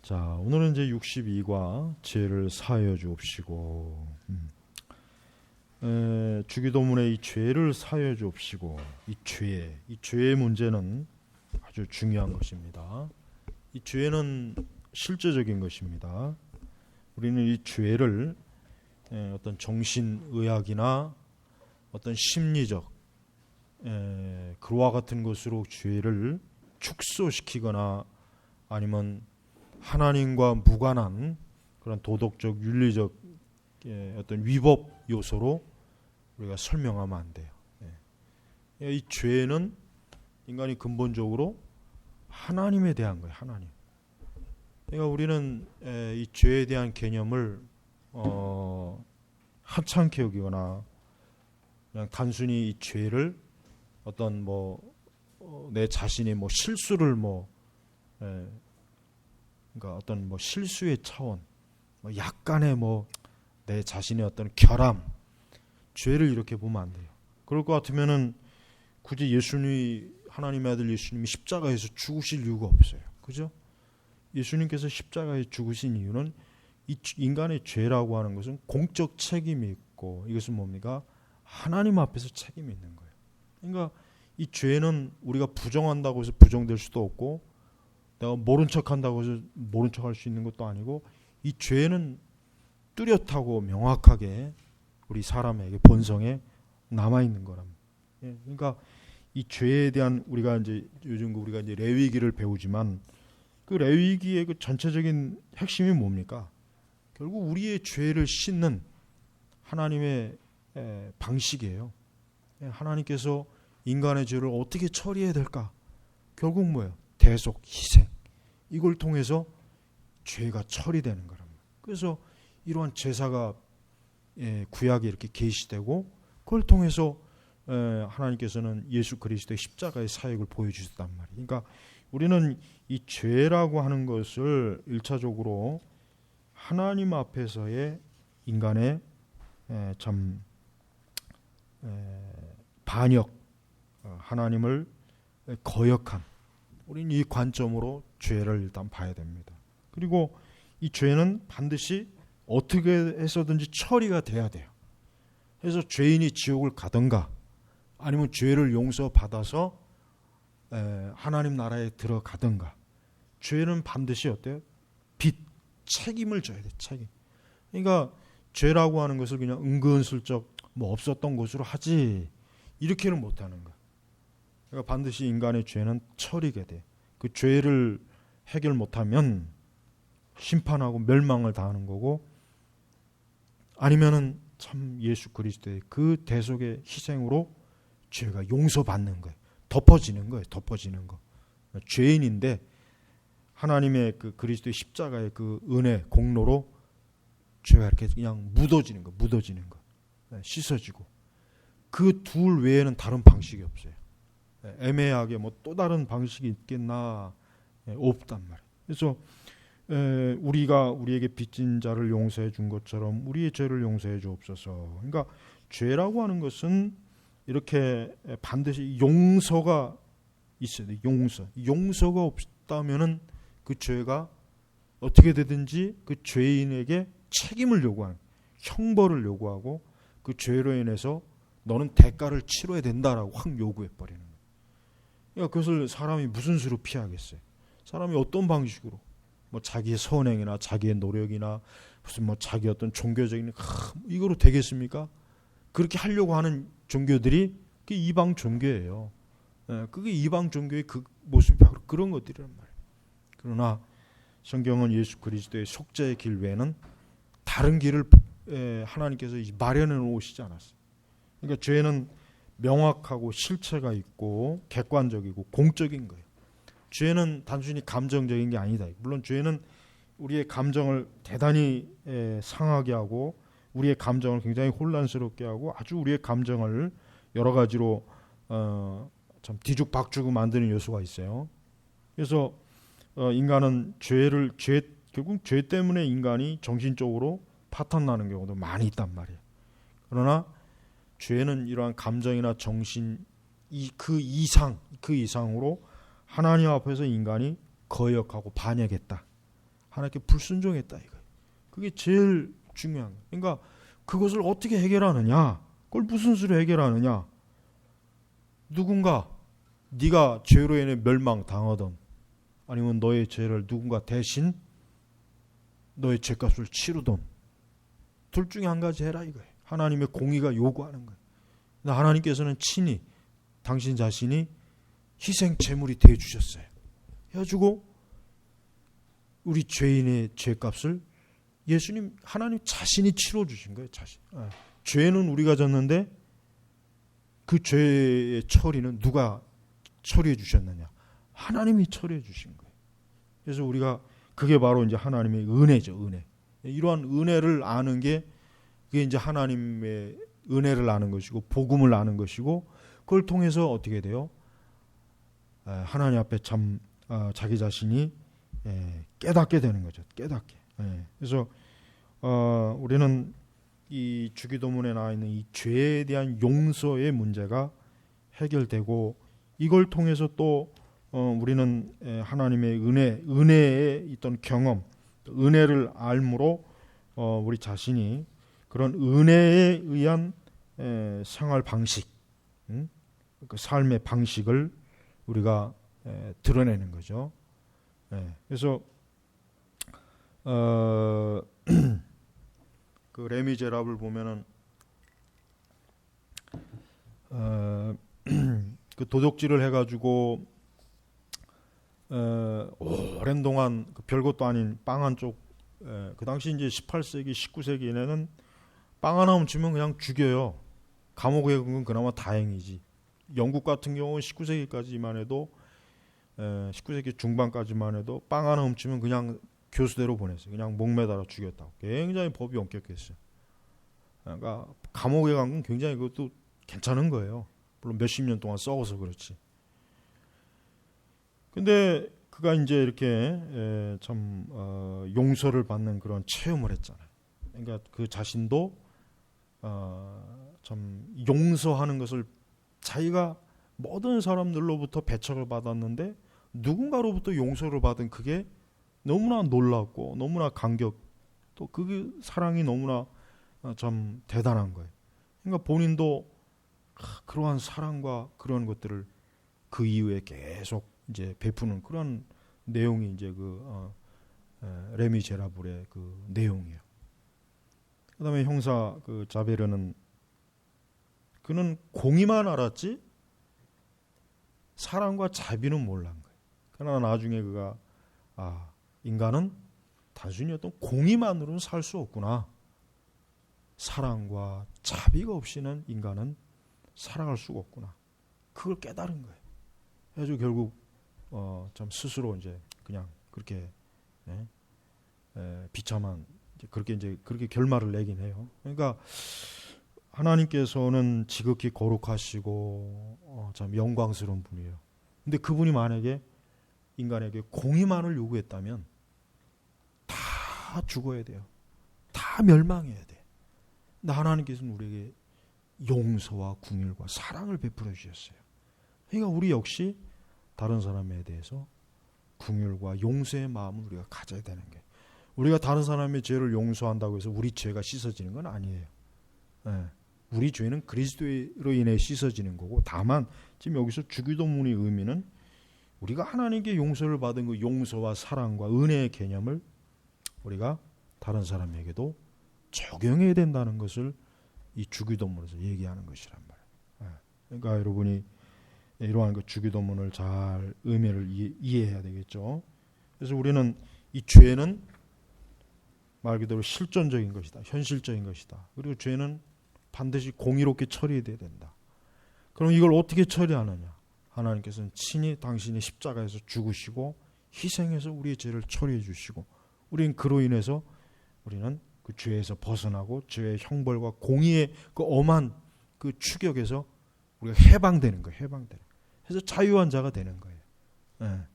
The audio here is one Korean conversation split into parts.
자, 오늘은 이제 62과 죄를 사하여 주옵시고, 주기도문에 이 죄를 사하여 주옵시고, 이 죄의 문제는 아주 중요한 것입니다. 이 죄는 실제적인 것입니다. 우리는 이 죄를 어떤 정신의학이나 어떤 심리적 그와 같은 것으로 죄를 축소시키거나 아니면 하나님과 무관한 그런 도덕적 윤리적 어떤 위법 요소로 우리가 설명하면 안 돼요. 이 죄는 인간이 근본적으로 하나님에 대한 거예요. 하나님. 그러니까 우리는 이 죄에 대한 개념을 하찮게 여기거나 그냥 단순히 이 죄를 어떤 내 자신이 실수를 그러니까 어떤 실수의 차원, 약간의 내 자신의 어떤 결함, 죄를 이렇게 보면 안 돼요. 그럴 것 같으면은 굳이 하나님의 아들 예수님이 십자가에서 죽으실 이유가 없어요. 그죠? 예수님께서 십자가에 죽으신 이유는 이 인간의 죄라고 하는 것은 공적 책임이 있고, 이것은 뭡니까? 하나님 앞에서 책임이 있는 거예요. 그러니까 이 죄는 우리가 부정한다고 해서 부정될 수도 없고, 내가 모른 척한다고 해서 모른 척할 수 있는 것도 아니고, 이 죄는 뚜렷하고 명확하게 우리 사람에게 본성에 남아 있는 거랍니다. 그러니까 이 죄에 대한 우리가 이제 요즘 우리가 이제 레위기를 배우지만 그 레위기의 그 전체적인 핵심이 뭡니까? 결국 우리의 죄를 씻는 하나님의 방식이에요. 하나님께서 인간의 죄를 어떻게 처리해야 될까? 결국 뭐예요? 대속, 희생. 이걸 통해서 죄가 처리되는 거랍니다. 그래서 이러한 제사가 구약에 이렇게 계시되고, 그걸 통해서 하나님께서는 예수 그리스도의 십자가의 사역을 보여주셨단 말이에요. 그러니까 우리는 이 죄라고 하는 것을 1차적으로 하나님 앞에서의 인간의 반역, 하나님을 거역한, 우리는 이 관점으로 죄를 일단 봐야 됩니다. 그리고 이 죄는 반드시 어떻게 해서든지 처리가 돼야 돼요. 그래서 죄인이 지옥을 가든가 아니면 죄를 용서받아서 하나님 나라에 들어가든가, 죄는 반드시 어때요? 책임을 져야 돼. 책임. 그러니까 죄라고 하는 것을 그냥 은근슬쩍 없었던 것으로 하지, 이렇게는 못하는 거야. 그러니까 반드시 인간의 죄는 처리게 돼. 그 죄를 해결 못하면 심판하고 멸망을 당하는 거고, 아니면은 참 예수 그리스도의 그 대속의 희생으로 죄가 용서받는 거예요. 덮어지는 거예요. 덮어지는 거. 죄인인데 하나님의 그 그리스도의 십자가의 그 은혜 공로로 죄가 이렇게 그냥 묻어지는 거. 씻어지고. 그 둘 외에는 다른 방식이 없어요. 애매하게 또 다른 방식이 있겠나? 없단 말이에요. 그래서 우리가 우리에게 빚진 자를 용서해 준 것처럼 우리의 죄를 용서해 주옵소서. 그러니까 죄라고 하는 것은 이렇게 반드시 용서가 있어야 돼. 용서가 없다면은 그 죄가 어떻게 되든지 그 죄인에게 책임을 요구하는, 형벌을 요구하고, 그 죄로 인해서 너는 대가를 치러야 된다라고 확 요구해 버리는 거예요. 그러니까 그것을 사람이 무슨 수로 피하겠어요? 사람이 어떤 방식으로, 자기의 선행이나 자기의 노력이나 무슨 자기 어떤 종교적인 이거로 되겠습니까? 그렇게 하려고 하는 종교들이 그게 이방 종교예요. 그게 이방 종교의 그 모습이 바로 그런 것들이란 말이에요. 그러나 성경은 예수 그리스도의 속죄의 길 외에는 다른 길을 하나님께서 마련해 놓으시지 않았어요. 그러니까 죄는 명확하고 실체가 있고 객관적이고 공적인 거예요. 죄는 단순히 감정적인 게 아니다. 물론 죄는 우리의 감정을 대단히 상하게 하고 우리의 감정을 굉장히 혼란스럽게 하고 아주 우리의 감정을 여러 가지로 참 뒤죽박죽 만드는 요소가 있어요. 그래서 인간은 결국 죄 때문에 인간이 정신적으로 파탄나는 경우도 많이 있단 말이에요. 그러나 죄는 이러한 감정이나 정신 그 이상으로 하나님 앞에서 인간이 거역하고 반역했다. 하나님께 불순종했다 이거예요. 그게 제일 중요한 거예요. 그러니까 그것을 어떻게 해결하느냐? 그걸 무슨 수로 해결하느냐? 누군가 네가 죄로 인해 멸망당하던 아니면 너의 죄를 누군가 대신 너의 죄값을 치르던 둘 중에 한 가지 해라 이거예요. 하나님의 공의가 요구하는 거예요. 하나님께서는 친히 당신 자신이 희생 제물이 되어 주셨어요. 해가지고 우리 죄인의 죄값을 예수님 하나님 자신이 치러 주신 거예요. 자신. 죄는 우리가 졌는데 그 죄의 처리는 누가 처리해 주셨느냐? 하나님이 처리해 주신 거예요. 그래서 우리가 그게 바로 이제 하나님의 은혜죠. 은혜. 이러한 은혜를 아는 게 그게 이제 하나님의 은혜를 아는 것이고 복음을 아는 것이고 그걸 통해서 어떻게 돼요? 하나님 앞에 참 자기 자신이 깨닫게 되는 거죠. 깨닫게. 그래서 우리는 이 주기도문에 나와 있는 이 죄에 대한 용서의 문제가 해결되고 이걸 통해서 또 우리는 하나님의 은혜에 있던 경험, 은혜를 알므로 우리 자신이 그런 은혜에 의한 생활 방식, 그 삶의 방식을 우리가 드러내는 거죠. 그래서 그 레미제라블 보면은 그 도둑질을 해가지고 오랜 동안 그 별것도 아닌 빵 한 쪽, 그 당시 이제 18세기, 19세기에는 빵 하나 훔치면 그냥 죽여요. 감옥에 간 건 그나마 다행이지. 영국 같은 경우는 19세기까지만 해도 19세기 중반까지만 해도 빵 하나 훔치면 그냥 교수대로 보냈어요. 그냥 목매달아 죽였다고. 굉장히 법이 엄격했어요. 그러니까 감옥에 간 건 굉장히 그것도 괜찮은 거예요. 물론 몇십 년 동안 썩어서 그렇지. 근데 그가 이제 이렇게 참 용서를 받는 그런 체험을 했잖아요. 그러니까 그 자신도 참 용서하는 것을 자기가 모든 사람들로부터 배척을 받았는데 누군가로부터 용서를 받은 그게 너무나 놀랍고 너무나 감격 또 그 사랑이 너무나 참 대단한 거예요. 그러니까 본인도 그러한 사랑과 그런 것들을 그 이후에 계속 이제 베푸는 그런 내용이 이제 그 레미제라블의 그 내용이에요. 그다음에 형사 그 자베르는 그는 공의만 알았지 사랑과 자비는 몰란 거예요. 그러나 나중에 그가 인간은 단순히 어떤 공의만으로는 살 수 없구나. 사랑과 자비가 없이는 인간은 살아갈 수가 없구나. 그걸 깨달은 거예요. 그래서 결국 참 스스로 이제 그냥 그렇게 비참한 그렇게 결말을 내긴 해요. 그러니까 하나님께서는 지극히 거룩하시고 참 영광스러운 분이에요. 근데 그분이 만약에 인간에게 공의만을 요구했다면 다 죽어야 돼요. 다 멸망해야 돼. 근데 하나님께서는 우리에게 용서와 긍휼과 사랑을 베풀어 주셨어요. 그러니까 우리 역시 다른 사람에 대해서 긍휼과 용서의 마음을 우리가 가져야 되는 게, 우리가 다른 사람의 죄를 용서한다고 해서 우리 죄가 씻어지는 건 아니에요. 우리 죄는 그리스도로 인해 씻어지는 거고, 다만 지금 여기서 주기도문의 의미는 우리가 하나님께 용서를 받은 그 용서와 사랑과 은혜의 개념을 우리가 다른 사람에게도 적용해야 된다는 것을 이 주기도문에서 얘기하는 것이란 말이에요. 그러니까 여러분이 이러한 그 주기도문을 잘 의미를 이해해야 되겠죠. 그래서 우리는 이 죄는 말 그대로 실존적인 것이다. 현실적인 것이다. 그리고 죄는 반드시 공의롭게 처리돼야 된다. 그럼 이걸 어떻게 처리하느냐? 하나님께서는 친히 당신이 십자가에서 죽으시고 희생해서 우리의 죄를 처리해 주시고, 우리는 그로 인해서 우리는 그 죄에서 벗어나고 죄의 형벌과 공의의 그 엄한 그 추격에서 우리가 해방되는 거예요. 해방되는. 그래서 자유한 자가 되는 거예요.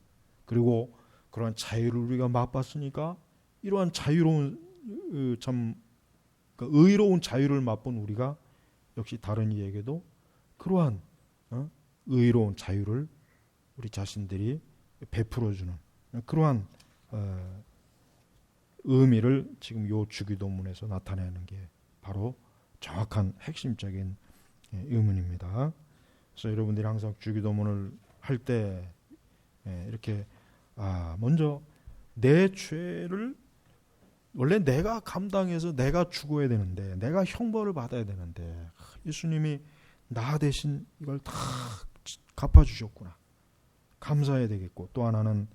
그리고 그러한 자유를 우리가 맛봤으니까 이러한 자유로운 참 의로운 자유를 맛본 우리가 역시 다른 이에게도 그러한 의로운 자유를 우리 자신들이 베풀어주는 그러한 의미를 지금 요 주기도문에서 나타내는 게 바로 정확한 핵심적인 의문입니다. 그래서 여러분들이 항상 주기도문을 할 때 이렇게 먼저 내 죄를 원래 내가 감당해서 내가 죽어야 되는데, 내가 형벌을 받아야 되는데, 예수님이 나 대신 이걸 다 갚아주셨구나. 감사해야 되겠고, 또 하나는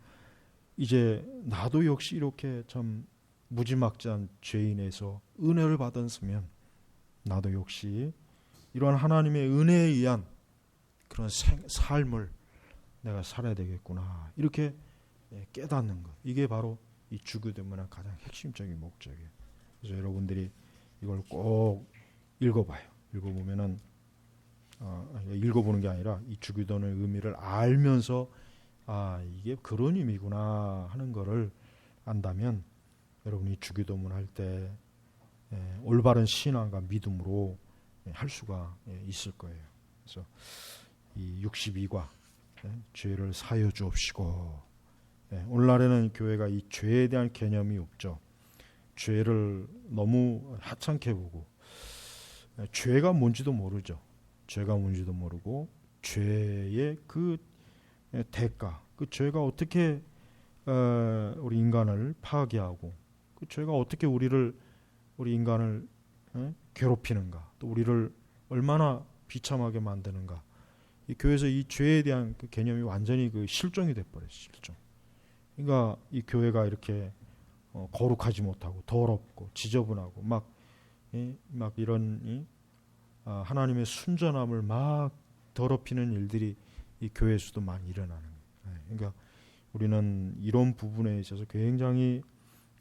이제 나도 역시 이렇게 참 무지막지한 죄인에서 은혜를 받았으면 나도 역시 이러한 하나님의 은혜에 의한 그런 삶을 내가 살아야 되겠구나. 이렇게 깨닫는 것. 이게 바로 이 주기도문의 가장 핵심적인 목적이에요. 그래서 여러분들이 이걸 꼭 읽어봐요. 읽어보면은 읽어보는 게 아니라 이 주기도문의 의미를 알면서 이게 그런 의미구나 하는 거를 안다면 여러분이 주기도문 할 때 올바른 신앙과 믿음으로 할 수가 있을 거예요. 그래서 이 62과 죄를 사여 주옵시고, 오늘날에는 교회가 이 죄에 대한 개념이 없죠. 죄를 너무 하찮게 보고 죄가 뭔지도 모르죠. 죄가 뭔지도 모르고 죄의 그 대가, 그 죄가 어떻게 우리 인간을 파괴하고 그 죄가 어떻게 우리 인간을 괴롭히는가, 또 우리를 얼마나 비참하게 만드는가. 이 교회에서 이 죄에 대한 그 개념이 완전히 그 실종이 돼버렸어요. 실종. 그러니까 이 교회가 이렇게 거룩하지 못하고 더럽고 지저분하고 막 이런 하나님의 순전함을 막 더럽히는 일들이 이 교회에서도 많이 일어나는 거예요. 그러니까 우리는 이런 부분에 있어서 굉장히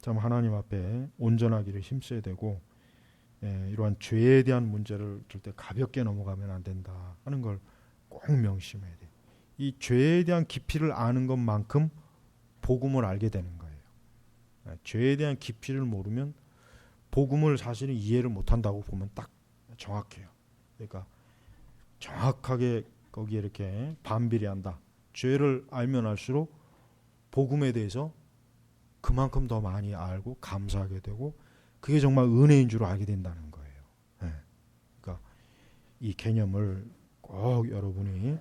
참 하나님 앞에 온전하기를 힘써야 되고, 이러한 죄에 대한 문제를 절대 가볍게 넘어가면 안 된다 하는 걸 꼭 명심해야 돼요. 이 죄에 대한 깊이를 아는 것만큼 복음을 알게 되는 거예요. 죄에 대한 깊이를 모르면 복음을 사실은 이해를 못한다고 보면 딱 정확해요. 그러니까 정확하게 거기에 이렇게 반비례한다. 죄를 알면 알수록 복음에 대해서 그만큼 더 많이 알고 감사하게 되고, 그게 정말 은혜인 줄 알게 된다는 거예요. 그러니까 이 개념을 꼭 여러분이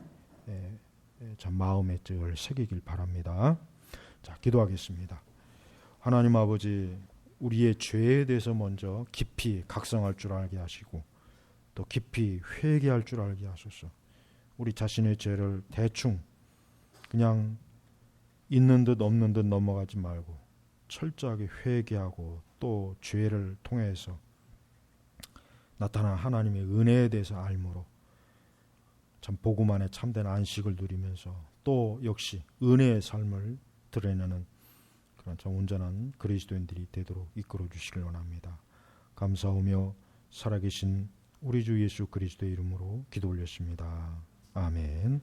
참 마음에 늘 새기길 바랍니다. 자, 기도하겠습니다. 하나님 아버지, 우리의 죄에 대해서 먼저 깊이 각성할 줄 알게 하시고 또 깊이 회개할 줄 알게 하소서. 우리 자신의 죄를 대충 그냥 있는 듯 없는 듯 넘어가지 말고 철저하게 회개하고 또 죄를 통해서 나타난 하나님의 은혜에 대해서 알므로 참 복음 안에 참된 안식을 누리면서 또 역시 은혜의 삶을 드러내는 그런 참 온전한 그리스도인들이 되도록 이끌어 주시길 원합니다. 감사하며 살아계신 우리 주 예수 그리스도의 이름으로 기도 올렸습니다. 아멘.